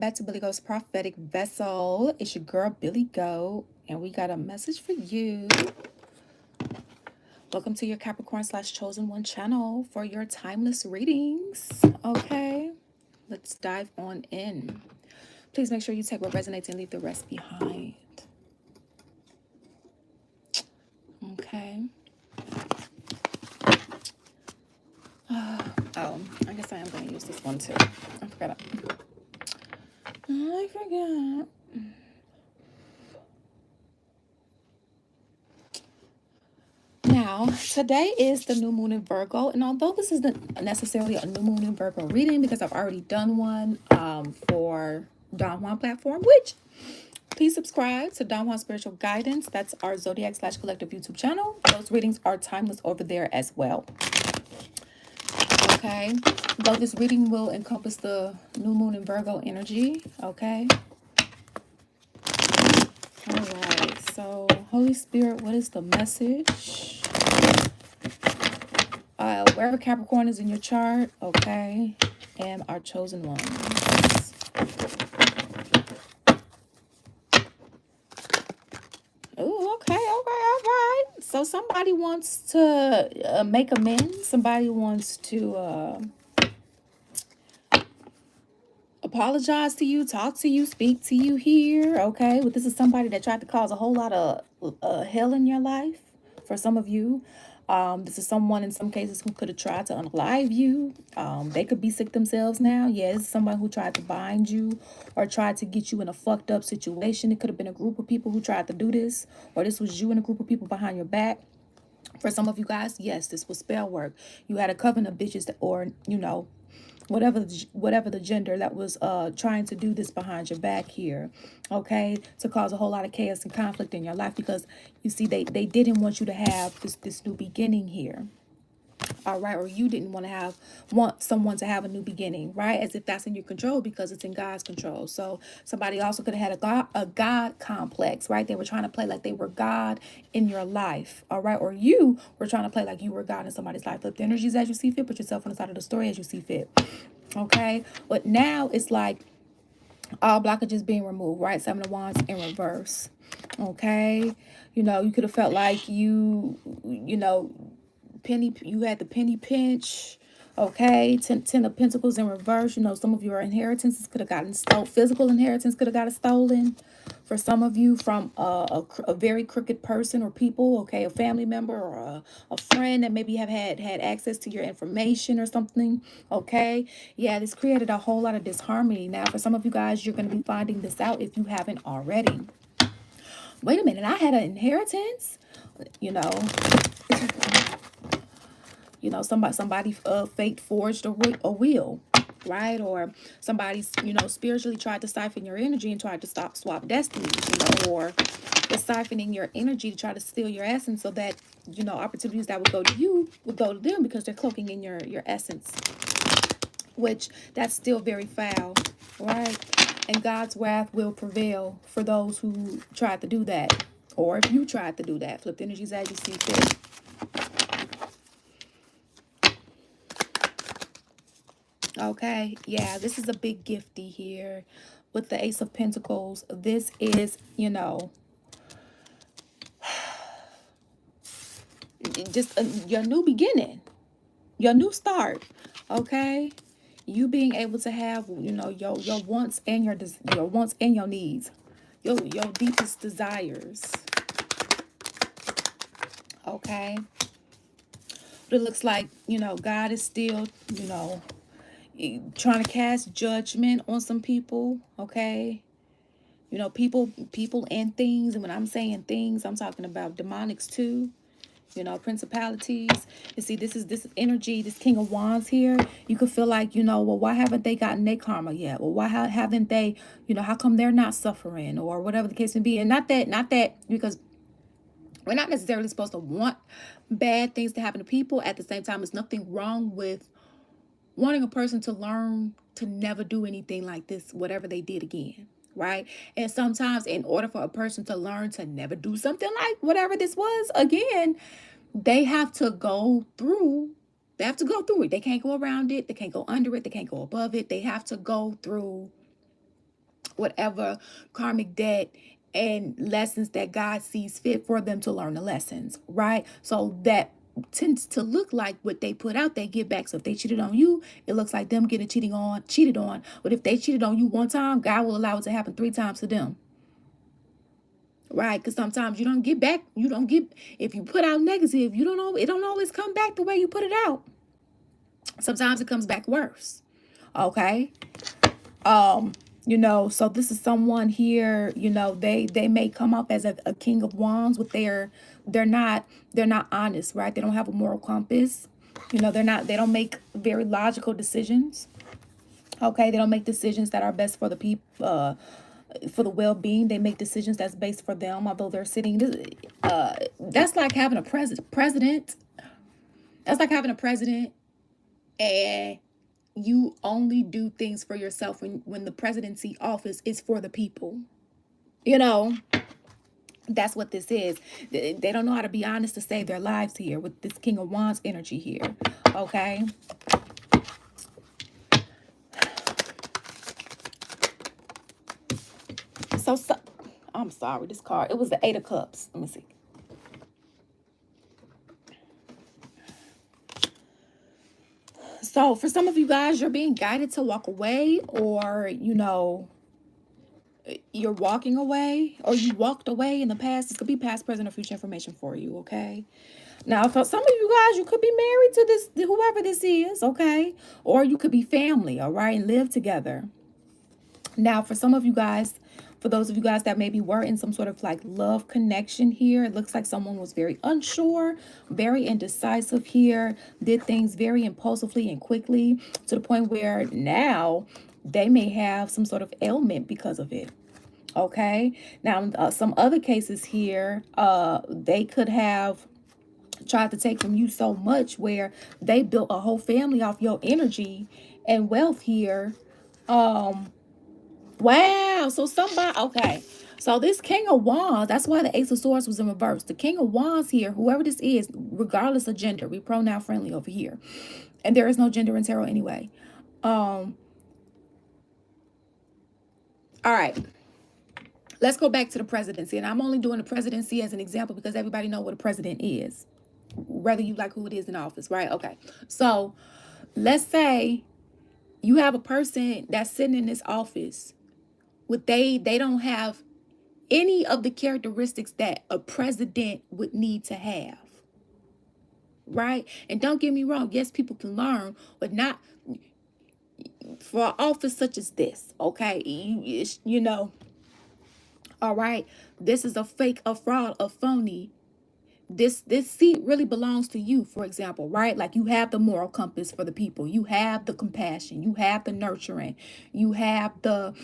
Back to Billy Go's prophetic vessel. It's your girl Billy Go, and we got a message for you. Welcome to your Capricorn slash chosen one channel for your timeless readings. Okay, let's dive on in. Please make sure you take what resonates and leave the rest behind. Okay. Oh, I guess I am going to use this one too. I forgot. I forgot. Now, today is the new moon in Virgo, and although this isn't necessarily a new moon in Virgo reading because I've already done one for Don Juan platform, which please subscribe to Don Juan Spiritual Guidance. That's our Zodiac slash Collective YouTube channel. Those readings are timeless over there as well. Okay, though this reading will encompass the new moon in Virgo energy. Okay. All right, so Holy Spirit, what is the message? Wherever Capricorn is in your chart, okay, and our chosen ones. Oh, okay, all right. So somebody wants to make amends. Somebody wants to apologize to you, talk to you, speak to you here, okay? But this is somebody that tried to cause a whole lot of hell in your life for some of you. This is someone in some cases who could have tried to unalive you. They could be sick themselves now. Yeah, it's someone who tried to bind you or tried to get you in a fucked up situation. It could have been a group of people who tried to do this, or this was you and a group of people behind your back. For some of you guys, yes, this was spell work. You had a coven of bitches that, or, you know, whatever the gender that was trying to do this behind your back here, okay, to cause a whole lot of chaos and conflict in your life, because you see they didn't want you to have this new beginning here. All right, or you didn't want someone to have a new beginning, right? As if that's in your control, because it's in God's control. So somebody also could have had a God complex, right? They were trying to play like they were God in your life, all right? Or you were trying to play like you were God in somebody's life. Flip the energies as you see fit. Put yourself on the side of the story as you see fit, okay? But now it's like all blockages being removed, right? Seven of Wands in reverse, okay? You know, you could have felt like you had the penny pinch, okay? Ten of Pentacles in reverse. You know, some of your inheritances could have gotten stolen. Physical inheritance could have gotten stolen for some of you from a very crooked person or people, okay? A family member or a friend that maybe have had access to your information or something, okay? Yeah, this created a whole lot of disharmony. Now, for some of you guys, you're going to be finding this out if you haven't already. Wait a minute, I had an inheritance, you know. You know, somebody fate forged a will, right? Or somebody's, you know, spiritually tried to siphon your energy and tried to swap destinies, you know, or they're siphoning your energy to try to steal your essence, so that, you know, opportunities that would go to you would go to them, because they're cloaking in your essence, which that's still very foul, right? And God's wrath will prevail for those who tried to do that, or if you tried to do that. Flip the energies as you see fit. Okay, yeah, this is a big gifty here with the Ace of Pentacles. This is, you know, just your new beginning, your new start, okay? You being able to have, you know, your wants and your wants and your needs, your deepest desires, okay? But it looks like, you know, God is still, you know, trying to cast judgment on some people, okay? You know, people and things. And when I'm saying things, I'm talking about demonics too. You know, principalities. You see, this is energy, this King of Wands here. You could feel like, you know, well, why haven't they gotten their karma yet? Well, why haven't they, you know, how come they're not suffering, or whatever the case may be? And not that, because we're not necessarily supposed to want bad things to happen to people. At the same time, there's nothing wrong with wanting a person to learn to never do anything like this, whatever they did again, right? And sometimes in order for a person to learn to never do something like whatever this was again, they have to go through it. They can't go around it. They can't go under it. They can't go above it. They have to go through whatever karmic debt and lessons that God sees fit for them to learn the lessons, right? So that tends to look like what they put out, they get back. So if they cheated on you, it looks like them getting cheated on. But if they cheated on you one time, God will allow it to happen 3 times to them. Right? Because sometimes you don't get back, if you put out negative, you don't know, it don't always come back the way you put it out. Sometimes it comes back worse. Okay. So this is someone here, they may come up as a king of wands with they're not honest, right? They don't have a moral compass. They don't make very logical decisions. Okay, they don't make decisions that are best for the people, for the well-being. They make decisions that's based for them, although they're sitting, that's like having a president. That's like having a president and you only do things for yourself when the presidency office is for the people. That's what this is. They don't know how to be honest to save their lives here with this King of Wands energy here. Okay. So I'm sorry, this card, it was the 8 of Cups. Let me see. So for some of you guys, you're being guided to walk away, or, you're walking away, or you walked away in the past. This could be past, present, or future information for you, okay? Now, for some of you guys, you could be married to whoever this is, okay? Or you could be family, all right, and live together. Now, for some of you guys, for those of you guys that maybe were in some sort of like love connection here, it looks like someone was very unsure, very indecisive here, did things very impulsively and quickly to the point where now they may have some sort of ailment because of it. Okay. Now, some other cases here, they could have tried to take from you so much where they built a whole family off your energy and wealth here. Wow. So okay. So this King of Wands, that's why the Ace of Swords was in reverse. The King of Wands here, whoever this is, regardless of gender, we pronoun friendly over here. And there is no gender in tarot anyway. All right. Let's go back to the presidency. And I'm only doing the presidency as an example because everybody knows what a president is, whether you like who it is in office, right? Okay. So let's say you have a person that's sitting in this office with they don't have any of the characteristics that a president would need to have, right? And don't get me wrong, yes, people can learn, but not for an office such as this, okay? All right, this is a fake, a fraud, a phony. This seat really belongs to you, for example, right? Like you have the moral compass for the people. You have the compassion. You have the nurturing. You have the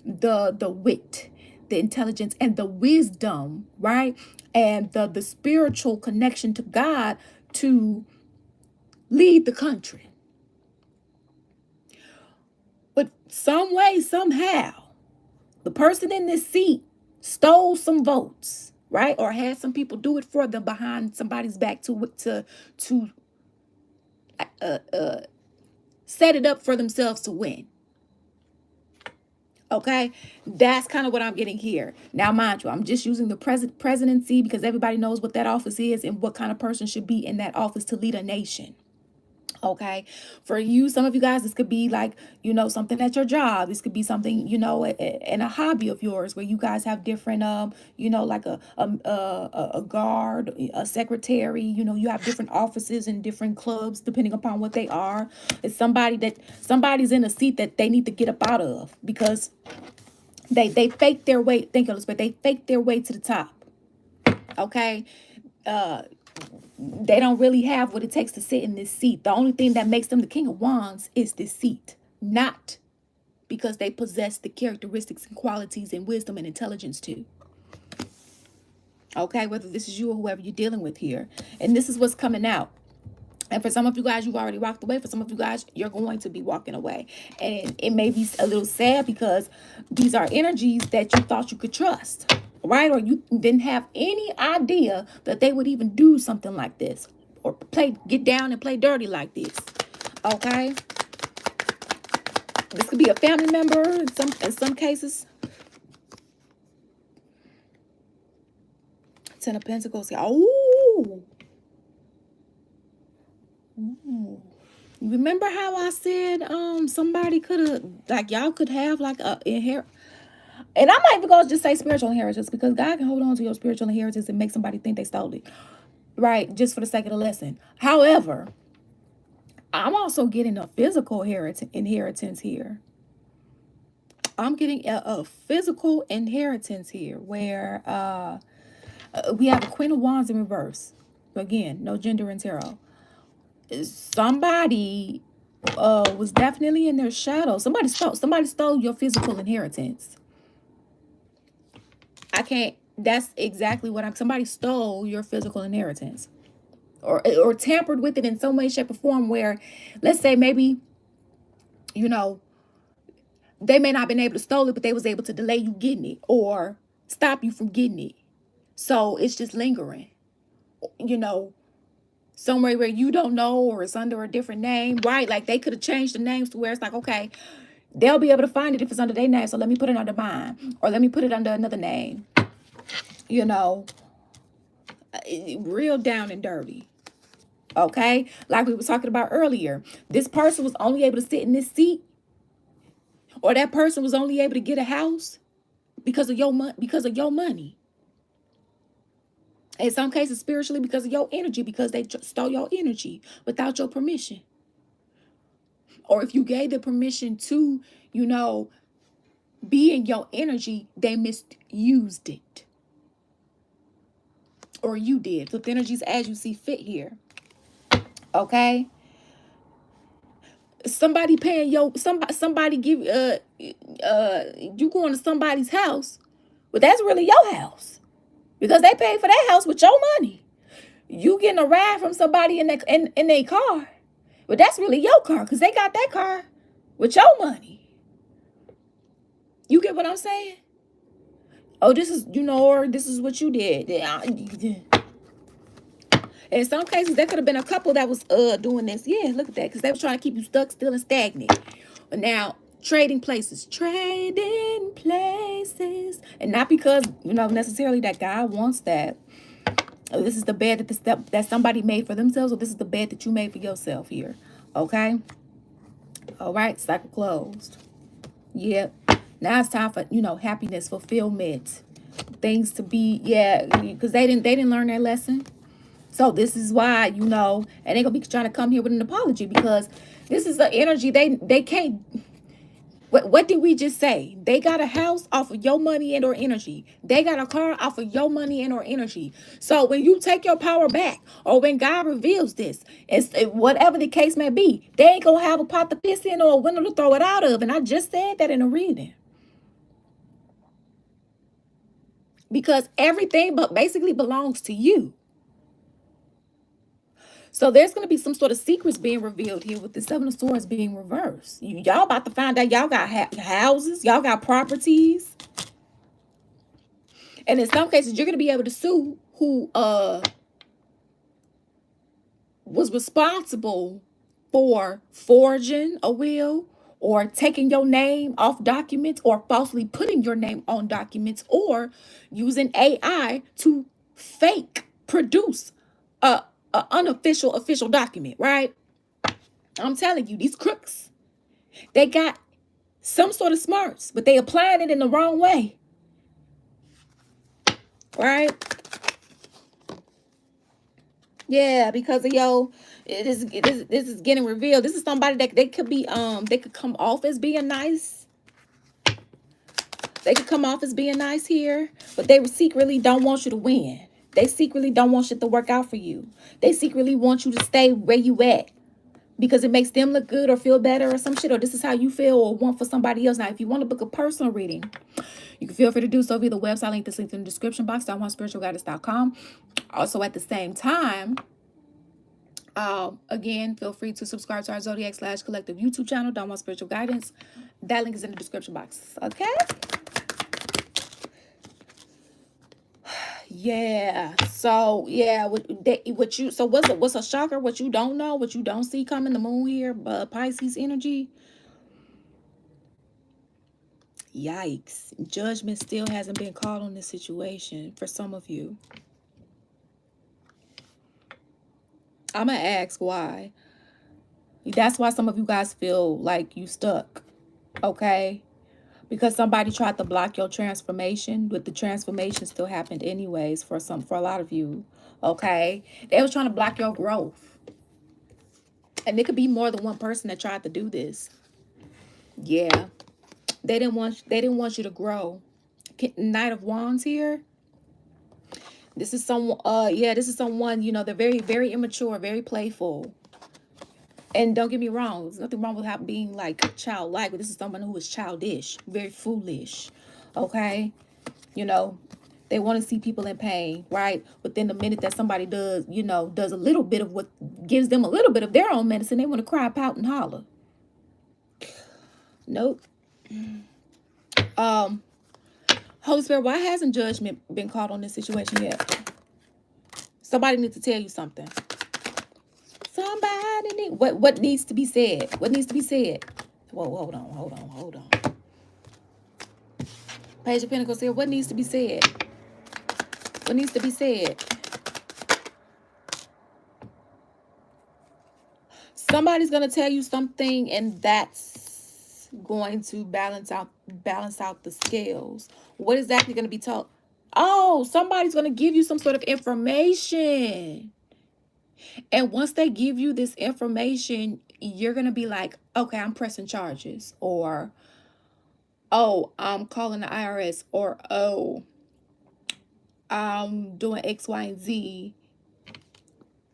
wit, the intelligence, and the wisdom, right? And the spiritual connection to God to lead the country. But some way, somehow, the person in this seat stole some votes, right? Or had some people do it for them behind somebody's back to set it up for themselves to win. Okay, that's kind of what I'm getting here. Now, mind you, I'm just using the presidency because everybody knows what that office is and what kind of person should be in that office to lead a nation. Okay, for you, some of you guys, this could be like, something at your job. This could be something, in a hobby of yours where you guys have different, like a guard, a secretary, you have different offices and different clubs depending upon what they are. It's somebody's in a seat that they need to get up out of because they fake their way. Thank you, Elizabeth. They fake their way to the top. Okay. They don't really have what it takes to sit in this seat. The only thing that makes them the King of Wands is this seat, not because they possess the characteristics and qualities and wisdom and intelligence too. Okay, whether this is you or whoever you're dealing with here. And this is what's coming out. And for some of you guys, you've already walked away. For some of you guys, you're going to be walking away. And it may be a little sad because these are energies that you thought you could trust. Right? Or you didn't have any idea that they would even do something like this or get down and play dirty like this. Okay? This could be a family member in some cases. Ten of Pentacles here. Oh. Ooh. Remember how I said somebody could have, like, y'all could have like a inherit, and I might even go just say spiritual inheritance, because God can hold on to your spiritual inheritance and make somebody think they stole it, right? Just for the sake of the lesson. However, I'm also getting a physical inheritance here. I'm getting a physical inheritance here where we have a Queen of Wands in reverse. Again, no gender in tarot. Somebody was definitely in their shadow. Somebody stole your physical inheritance. That's exactly what somebody stole your physical inheritance. Or tampered with it in some way, shape, or form where, let's say maybe, you know, they may not have been able to stole it, but they was able to delay you getting it or stop you from getting it. So it's just lingering, you know, somewhere where you don't know, or it's under a different name, right? Like they could have changed the names to where it's like, okay, they'll be able to find it if it's under their name, so let me put it under mine, or let me put it under another name, you know, real down and dirty. Okay, like we were talking about earlier, this person was only able to sit in this seat, or that person was only able to get a house because of your money. In some cases, spiritually, because of your energy, because they stole your energy without your permission. Or if you gave the permission to, you know, be in your energy, they misused it. Or you did. Flip the energies as you see fit here. Okay? Somebody paying somebody give you going to somebody's house, but that's really your house. Because they paid for that house with your money. You getting a ride from somebody in their car, but that's really your car, because they got that car with your money. You get what I'm saying? Oh, this is, you know, or this is what you did. In some cases, there could have been a couple that was doing this. Yeah, look at that, because they were trying to keep you stuck, still, and stagnant. But now, trading places, and not because, you know, necessarily that God wants that. This is the bed that somebody made for themselves, or this is the bed that you made for yourself here. Okay. All right. Cycle closed. Yep. Now it's time for, you know, happiness, fulfillment, things to be, yeah, because they didn't learn their lesson. So this is why, you know, and they're gonna be trying to come here with an apology, because this is the energy they can't. What did we just say? They got a house off of your money and or energy. They got a car off of your money and or energy. So when you take your power back, or when God reveals this, it's whatever the case may be, they ain't gonna have a pot to piss in or a window to throw it out of. And I just said that in a reading. Because everything but basically belongs to you. So there's going to be some sort of secrets being revealed here with the Seven of Swords being reversed. Y'all about to find out y'all got houses, y'all got properties. And in some cases, you're going to be able to sue who was responsible for forging a will, or taking your name off documents, or falsely putting your name on documents, or using AI to fake produce a unofficial official document, right? I'm telling you, these crooks, they got some sort of smarts, but they applying it in the wrong way, right? Yeah, because of this is getting revealed. This is somebody that they could come off as being nice. They could come off as being nice here, but they secretly don't want you to win. They secretly don't want shit to work out for you. They secretly want you to stay where you at, because it makes them look good or feel better or some shit, or this is how you feel or want for somebody else. Now, if you want to book a personal reading, you can feel free to do so via the website link that's linked in the description box, DonJuanSpiritualGuidance.com. Also, at the same time, again, feel free to subscribe to our Zodiac/Collective YouTube channel, Don Juan Spiritual Guidance. That link is in the description box. Okay? Yeah. So yeah, what's a shocker? What you don't know, what you don't see coming, the moon here, Pisces energy. Yikes. Judgment still hasn't been called on this situation for some of you. I'm going to ask why. That's why some of you guys feel like you stuck. Okay? Because somebody tried to block your transformation, but the transformation still happened anyways for a lot of you. Okay? They was trying to block your growth. And it could be more than one person that tried to do this. Yeah. They didn't want you to grow. Knight of Wands here. This is someone this is someone, you know, they're very, very immature, very playful. And don't get me wrong, there's nothing wrong with being like childlike, but this is someone who is childish, very foolish. Okay? You know, they want to see people in pain, right? But then the minute that somebody does, you know, does a little bit of what gives them a little bit of their own medicine, they want to cry, pout, and holler. Nope. Holy Spirit, why hasn't judgment been called on this situation yet? Somebody needs to tell you something. What needs to be said? What needs to be said? Whoa, hold on. Page of Pentacles here. What needs to be said? What needs to be said? Somebody's gonna tell you something, and that's going to balance out the scales. What exactly going to be told? Oh, somebody's going to give you some sort of information. And once they give you this information, you're going to be like, okay, I'm pressing charges. Or, oh, I'm calling the IRS. Or, oh, I'm doing X, Y, and Z.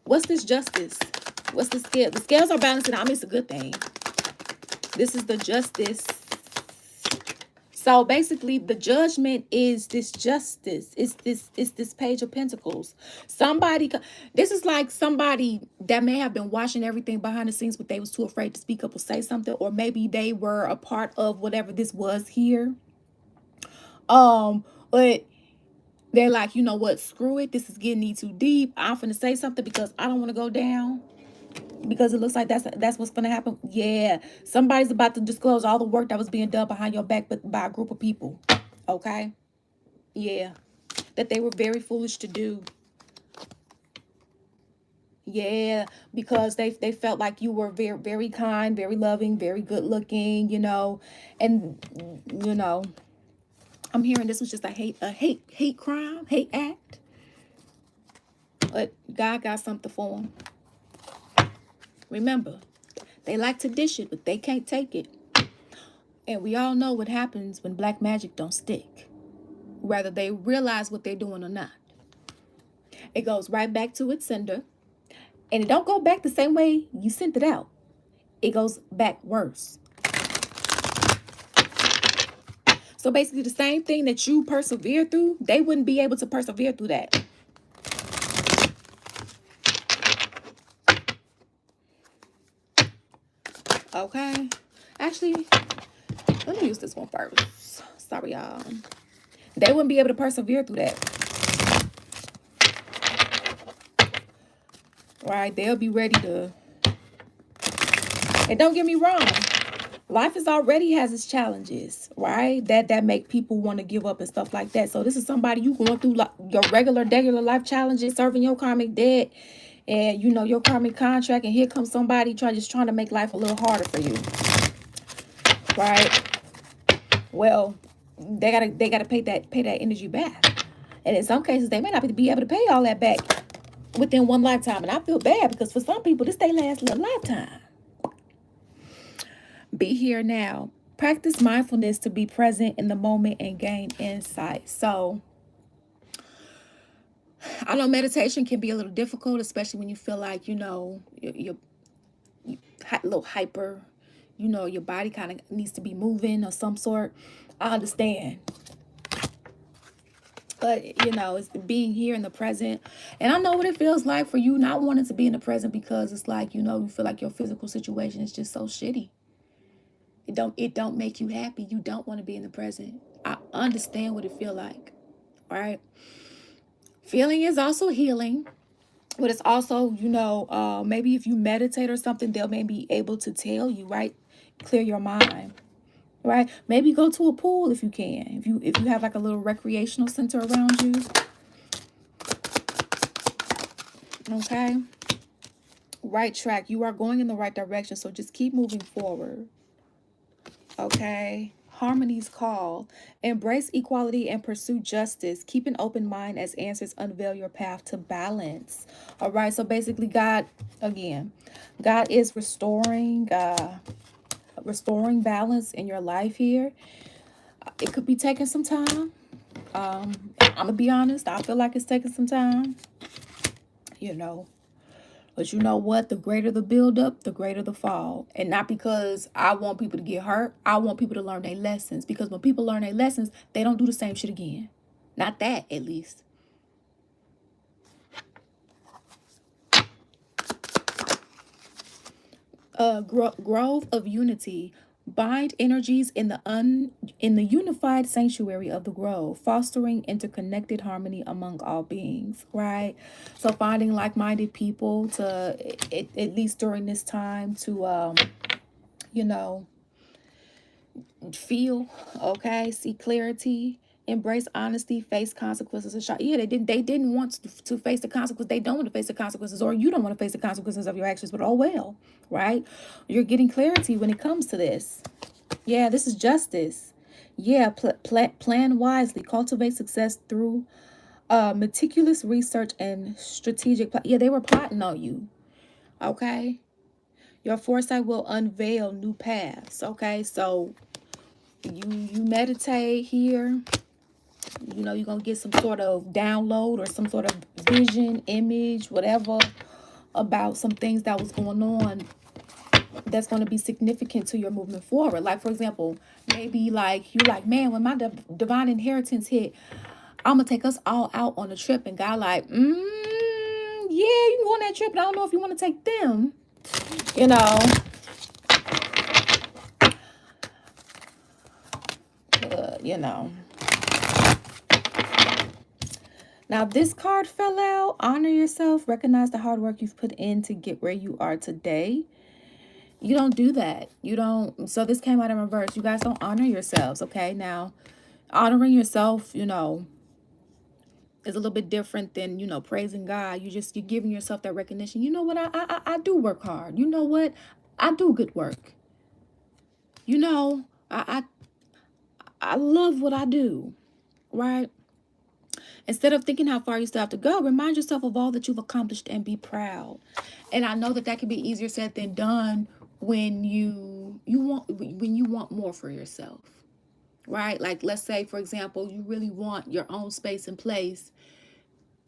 What's this justice? What's the scale? The scales are balancing out. I mean, it's a good thing. This is the justice. So basically, the judgment is this justice. It's this Page of Pentacles. This is like somebody that may have been watching everything behind the scenes, but they was too afraid to speak up or say something, or maybe they were a part of whatever this was here. But they're like, you know what? Screw it. This is getting too deep. I'm finna say something because I don't want to go down. Because it looks like that's what's going to happen. Yeah, somebody's about to disclose all the work that was being done behind your back, but by a group of people. Okay? Yeah. That they were very foolish to do. Yeah, because they felt like you were very, very kind, very loving, very good looking, you know. And, you know, I'm hearing this was just a hate crime, hate act. But God got something for them. Remember, they like to dish it, but they can't take it. And we all know what happens when black magic don't stick, whether they realize what they're doing or not. It goes right back to its sender, and it don't go back the same way you sent it out. It goes back worse. So basically, the same thing that you persevere through, they wouldn't be able to persevere through that. Okay. Actually, let me use this one first. Sorry, y'all. They wouldn't be able to persevere through that. Right? They'll be ready to... And don't get me wrong. Life already has its challenges, right? That make people want to give up and stuff like that. So this is somebody you going through like your regular life challenges, serving your karmic debt, and you know your karmic contract, and here comes somebody trying to make life a little harder for you, right? Well, they gotta pay that energy back, and in some cases they may not be able to pay all that back within one lifetime. And I feel bad because for some people this they last little lifetime. Be here now. Practice mindfulness to be present in the moment and gain insight. So I know meditation can be a little difficult, especially when you feel like, you know, you're a little hyper, you know, your body kind of needs to be moving of some sort. I understand. But, you know, it's being here in the present. And I know what it feels like for you not wanting to be in the present because it's like, you know, you feel like your physical situation is just so shitty. It don't make you happy. You don't want to be in the present. I understand what it feel like. All right. Feeling is also healing. But it's also, you know, maybe if you meditate or something, they'll maybe be able to tell you, right? Clear your mind. Right? Maybe go to a pool if you can. If you have like a little recreational center around you. Okay. right track. You are going in the right direction. So just keep moving forward. Okay. Harmony's call. Embrace equality and pursue justice. Keep an open mind as answers unveil your path to balance. All right. So basically, God, again, God is restoring balance in your life here. It could be taking some time. I'm gonna be honest. I feel like it's taking some time. You know, but you know what? The greater the build up, the greater the fall. And not because I want people to get hurt. I want people to learn their lessons. Because when people learn their lessons, they don't do the same shit again. Not that, at least. Growth of unity. Bind energies in the unified sanctuary of the grove, fostering interconnected harmony among all beings, right? So finding like-minded people to at least during this time to you know, feel, okay, see clarity, embrace honesty, face consequences and shock. Yeah, they didn't want to face the consequences. They don't want to face the consequences, or you don't want to face the consequences of your actions, but oh well, right? You're getting clarity when it comes to this. Yeah, this is justice. Yeah, plan wisely, cultivate success through meticulous research and strategic yeah, they were plotting on you, okay? Your foresight will unveil new paths, okay? So you meditate here, you know, you're gonna get some sort of download or some sort of vision, image, whatever, about some things that was going on that's going to be significant to your movement forward. Like, for example, maybe like you like, man, when my divine inheritance hit, I'm gonna take us all out on a trip. And God like, yeah, you can go on that trip, but I don't know if you want to take them, you know. You know. Now, this card fell out. Honor yourself. Recognize the hard work you've put in to get where you are today. You don't do that. You don't. So this came out in reverse. You guys don't honor yourselves, okay? Now, honoring yourself, you know, is a little bit different than, you know, praising God. You're giving yourself that recognition. You know what? I do work hard. You know what? I do good work. You know, I love what I do, right? Instead of thinking how far you still have to go, remind yourself of all that you've accomplished and be proud. And I know that that can be easier said than done when you want more for yourself, right? Like, let's say, for example, you really want your own space and place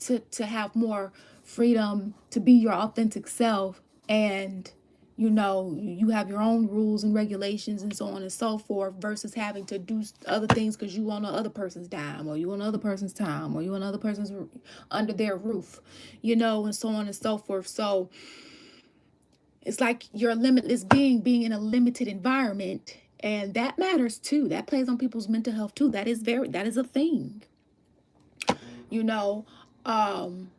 to have more freedom to be your authentic self, and you know, you have your own rules and regulations and so on and so forth, versus having to do other things because you want another person's dime, or you want another person's time, or you want another person's under their roof, you know, and so on and so forth. So it's like you're a limitless being in a limited environment, and that matters too. That plays on people's mental health too. That is a thing, you know. um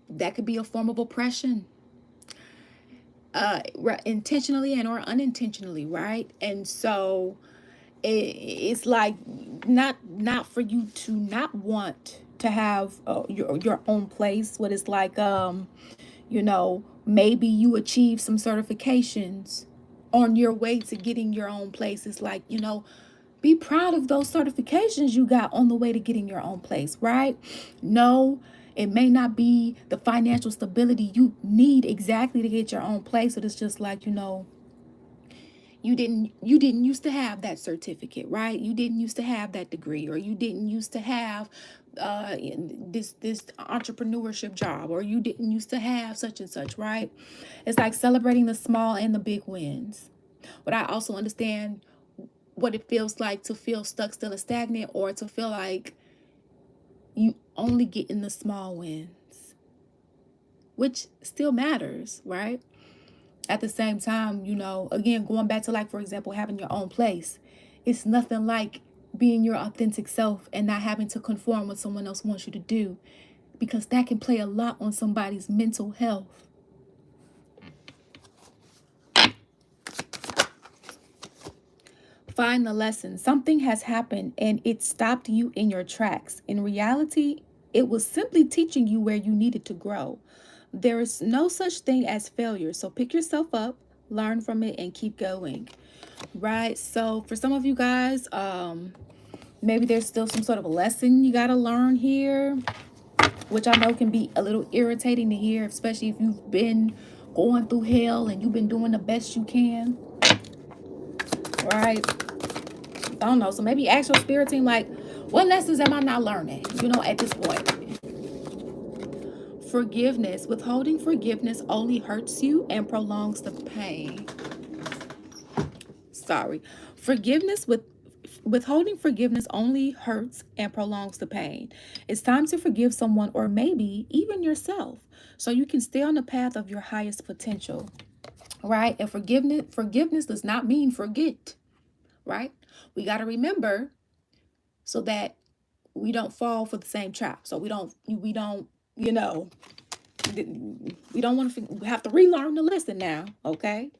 that could be a form of oppression, intentionally and or unintentionally, right? And so it's like not for you to not want to have your own place. What it's like, you know, maybe you achieve some certifications on your way to getting your own place. It's like, you know, be proud of those certifications you got on the way to getting your own place, right? No, it may not be the financial stability you need exactly to get your own place. So it's just like, you know, you didn't used to have that certificate, right? You didn't used to have that degree, or you didn't used to have this entrepreneurship job, or you didn't used to have such and such, right? It's like celebrating the small and the big wins. But I also understand what it feels like to feel stuck, still, and stagnant, or to feel like you only get in the small wins, which still matters, right? At the same time, you know, again, going back to, like, for example, having your own place, it's nothing like being your authentic self and not having to conform what someone else wants you to do, because that can play a lot on somebody's mental health. Find the lesson. Something has happened and it stopped you in your tracks. In reality, it was simply teaching you where you needed to grow. There is no such thing as failure. So pick yourself up, learn from it, and keep going. Right? So for some of you guys, maybe there's still some sort of a lesson you got to learn here, which I know can be a little irritating to hear, especially if you've been going through hell and you've been doing the best you can. Right? I don't know. So maybe ask your spirit team, like, what lessons am I not learning, at this point? Forgiveness. Withholding forgiveness only hurts you and prolongs the pain. Sorry. Withholding forgiveness only hurts and prolongs the pain. It's time to forgive someone, or maybe even yourself, so you can stay on the path of your highest potential. Right? And forgiveness does not mean forget. Right? We got to remember, so that we don't fall for the same trap. So we don't we don't want to have to relearn the lesson now. Okay?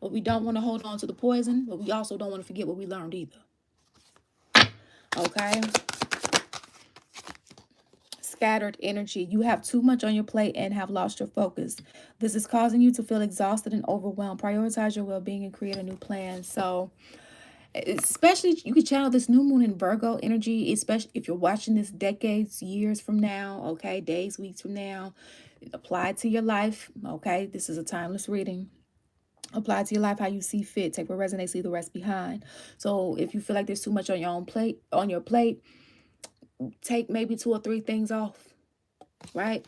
But we don't want to hold on to the poison, but we also don't want to forget what we learned either. Okay? Scattered energy. You have too much on your plate and have lost your focus. This is causing you to feel exhausted and overwhelmed. Prioritize your well-being and create a new plan. So, especially, you can channel this new moon in Virgo energy, especially if you're watching this decades, years from now, okay, days, weeks from now. Apply it to your life, okay? This is a timeless reading. Apply it to your life how you see fit. Take what resonates, leave the rest behind. So if you feel like there's too much on your plate, take maybe 2 or 3 things off, right?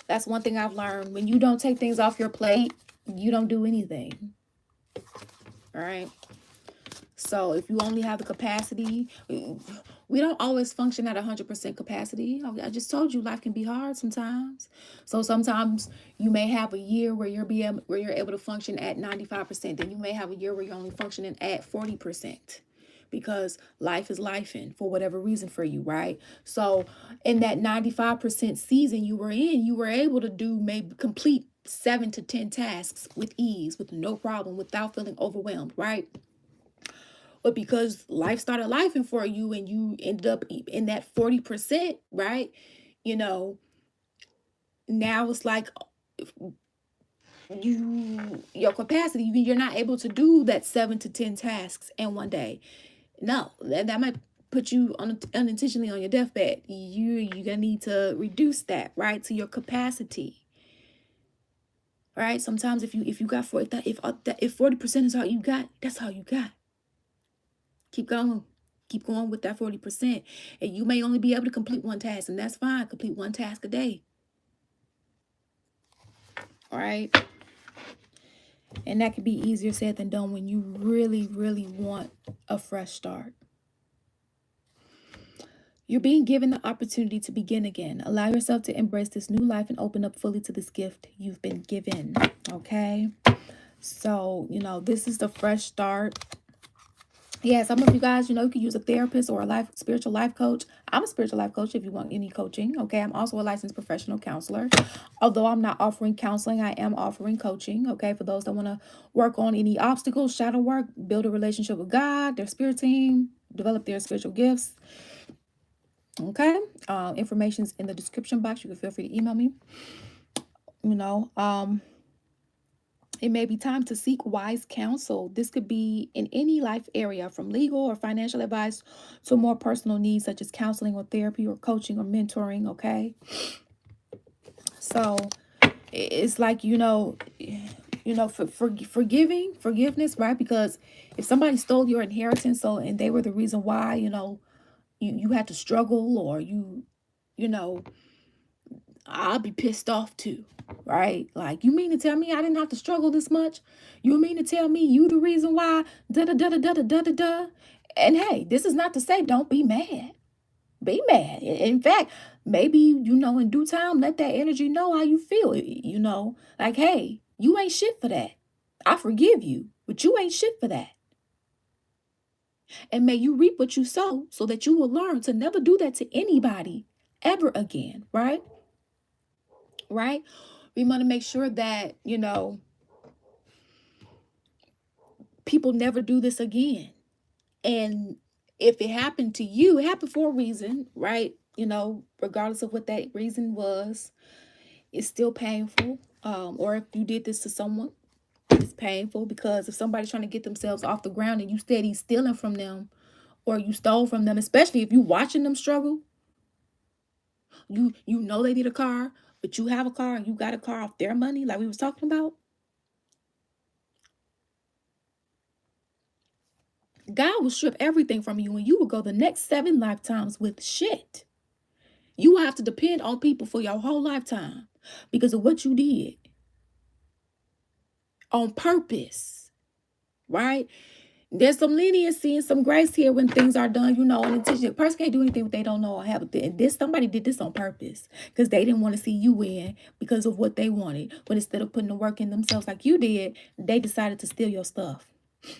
That's one thing I've learned. When you don't take things off your plate, you don't do anything. All right? So if you only have the capacity, we don't always function at 100% capacity. I just told you life can be hard sometimes. So sometimes you may have a year where you're able to function at 95%. Then you may have a year where you're only functioning at 40%. Because life is lifing for whatever reason for you, right? So in that 95% season you were in, you were able to do maybe complete 7 to 10 tasks with ease, with no problem, without feeling overwhelmed, right? But because life started lifing for you and you ended up in that 40%, right? Now it's like your capacity, you're not able to do that 7 to 10 tasks in one day. No, that might put you unintentionally on your deathbed. You're gonna need to reduce that, right, to your capacity. Right? Sometimes if you got 40% is all you got, that's all you got. Keep going. Keep going with that 40%. And you may only be able to complete one task, and that's fine. Complete one task a day. All right? And that can be easier said than done when you really, really want a fresh start. You're being given the opportunity to begin again. Allow yourself to embrace this new life and open up fully to this gift you've been given. Okay? So, this is the fresh start. Yeah, some of you guys, you can use a therapist or a spiritual life coach. I'm a spiritual life coach if you want any coaching. Okay, I'm also a licensed professional counselor. Although I'm not offering counseling, I am offering coaching. Okay, for those that want to work on any obstacles, shadow work, build a relationship with God, their spirit team, develop their spiritual gifts. Okay, information's in the description box. You can feel free to email me. It may be time to seek wise counsel. This could be in any life area, from legal or financial advice to more personal needs such as counseling or therapy or coaching or mentoring, okay? So it's like, forgiveness, right? Because if somebody stole your inheritance, and they were the reason why, you had to struggle, or I'll be pissed off too, right? Like, you mean to tell me I didn't have to struggle this much? You mean to tell me you the reason why da da da da da da da da? And hey, this is not to say don't be mad. Be mad. In fact, maybe, in due time, let that energy know how you feel. Like, hey, you ain't shit for that. I forgive you, but you ain't shit for that. And may you reap what you sow, so that you will learn to never do that to anybody ever again, right? Right? We want to make sure that, people never do this again. And if it happened to you, it happened for a reason, right? Regardless of what that reason was. it's still painful. Or if you did this to someone, it's painful, because if somebody's trying to get themselves off the ground and you steady stealing from them, or you stole from them, especially if you watching them struggle, you know they need a car, but you have a car and you got a car off their money, like we was talking about. God will strip everything from you and you will go the next 7 lifetimes with shit. You will have to depend on people for your whole lifetime because of what you did on purpose, right? There's some leniency and some grace here when things are done, unintentionally. A person can't do anything if they don't know or have it. And somebody did this on purpose because they didn't want to see you win because of what they wanted. But instead of putting the work in themselves like you did, they decided to steal your stuff.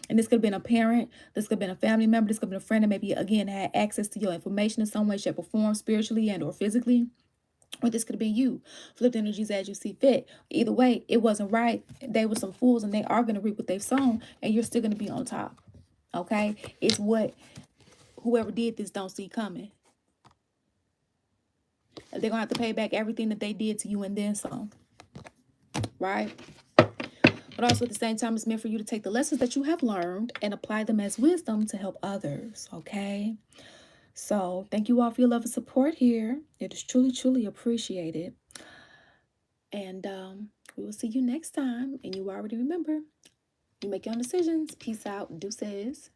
And this could have been a parent, this could have been a family member, this could have been a friend that maybe, again, had access to your information in some way, shape, or form, spiritually and or physically. Or this could have been you. Flipped energies as you see fit. Either way, it wasn't right. They were some fools and they are going to reap what they've sown, and you're still going to be on top. Okay? It's what whoever did this don't see coming. They're going to have to pay back everything that they did to you and then some. Right? But also at the same time, it's meant for you to take the lessons that you have learned and apply them as wisdom to help others. Okay? So thank you all for your love and support here. It is truly, truly appreciated. And we will see you next time. And you already remember, you make your own decisions. Peace out. Deuces.